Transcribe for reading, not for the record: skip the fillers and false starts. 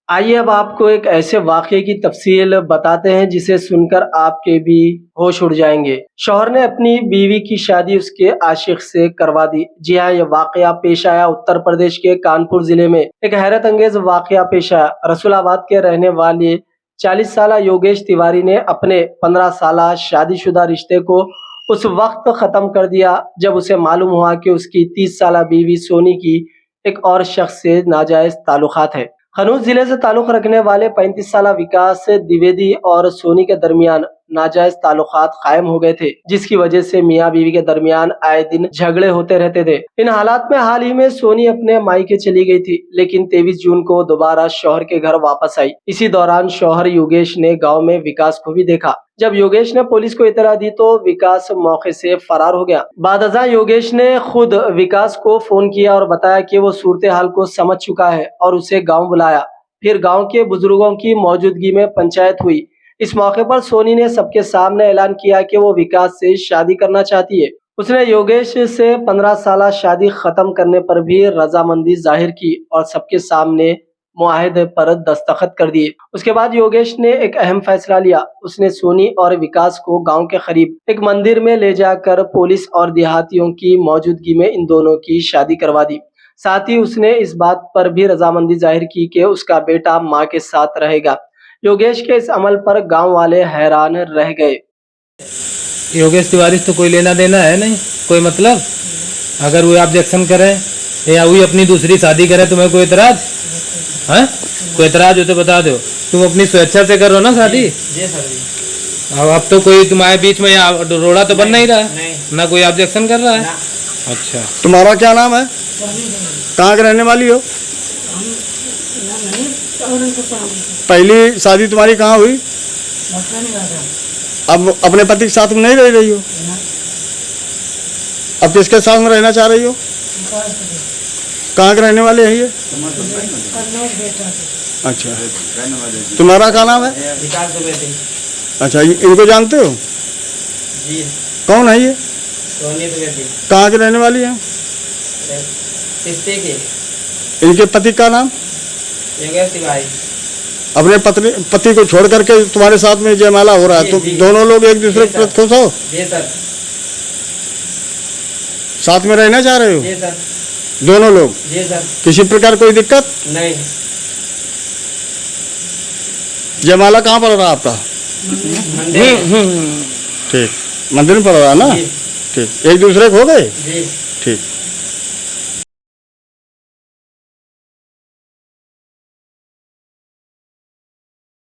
आइए अब आपको एक ऐसे वाक़ये की तफ़सील बताते हैं जिसे सुनकर आपके भी होश उड़ जाएँगे। शौहर ने अपनी बीवी की शादी उसके आशिक़ से करवा दी। जी हाँ, ये वाक़या पेश आया उत्तर प्रदेश के कानपुर ज़िले में। एक हैरत अंगेज़ वाक़या पेश आया। रसूलाबाद के रहने वाले 40 साला योगेश तिवारी ने अपने 15 साला शादीशुदा रिश्ते को उस वक़्त ख़त्म कर दिया जब उसे मालूम हुआ कि उसकी 30 साला बीवी सोनी की एक और शख़्स से नाजायज़ ताल्लुक़ात है। खनूज जिले से ताल्लुक़ रखने वाले 35 साला विकास द्विवेदी और सोनी के दरमियान नाजायज़ ताल्लुक़ात कायम हो गए थे, जिसकी वजह से मियाँ बीवी के दरमियान आए दिन झगड़े होते रहते थे। इन हालात में हाल ही में सोनी अपने मायके चली गई थी, लेकिन 23 जून को दोबारा शौहर के घर वापस आई। इसी दौरान शौहर योगेश ने गाँव में विकास को भी देखा। जब योगेश ने पुलिस को इतला दी तो विकास मौके से फरार हो गया। बादअज़ां योगेश ने खुद विकास को फोन किया और बताया कि वो सूरत हाल को समझ चुका है और उसे गांव बुलाया। फिर गांव के बुजुर्गों की मौजूदगी में पंचायत हुई। इस मौके पर सोनी ने सबके सामने ऐलान किया कि वो विकास से शादी करना चाहती है। उसने योगेश से 15 साला शादी खत्म करने पर भी रजामंदी जाहिर की और सबके सामने मुआहदे पर दस्तखत कर दिए। उसके बाद योगेश ने एक अहम फैसला लिया। उसने सोनी और विकास को गांव के करीब एक मंदिर में ले जाकर पुलिस और देहातियों की मौजूदगी में इन दोनों की शादी करवा दी। साथ ही उसने इस बात पर भी रजामंदी जाहिर की कि उसका बेटा मां के साथ रहेगा। योगेश के इस अमल पर गांव वाले हैरान रह गए। योगेश तिवारी से तो कोई लेना देना है नहीं, कोई मतलब। अगर वो ऑब्जेक्शन करे या वही अपनी दूसरी शादी करे तुम्हें कोई एतराज है? कोई एतराज हो तो बता दो। तुम अपनी स्वेच्छा से करो ना शादी। जी सर जी। अब तो कोई तुम्हारे बीच में रोड़ा तो बन नहीं रहा, नहीं। ना कोई ऑब्जेक्शन कर रहा है। ना। अच्छा, तुम्हारा क्या नाम है? कहाँ के रहने वाली हो? पहली शादी तुम्हारी कहाँ हुई? अब अपने पति के साथ में नहीं रह रही हो? अब किसके साथ में रहना चाह रही हो? कहाँ के रहने वाले हैं ये? अच्छा, तुम्हारा क्या नाम है? विकास द्विवेदी। अच्छा, इनको जानते हो? जी। कौन है ये? सोनी द्विवेदी। कहाँ के रहने वाली हैं? किस्ती की। इनके पति का नाम? योगेश तिवारी। अपने पति को छोड़ करके तुम्हारे साथ में जयमाला हो रहा है, तो दोनों लोग एक दूसरे के प्रति खुश हो? जी सर। साथ में रहना चाह रहे हो? जी सर। दोनों लोग? जी सर। किसी प्रकार कोई दिक्कत? नहीं। जयमाला कहाँ पड़ रहा है आपका? मंदिर। ठीक, मंदिर में पड़ रहा है ना? जी। ठीक, एक दूसरे को हो गए? जी। ठीक।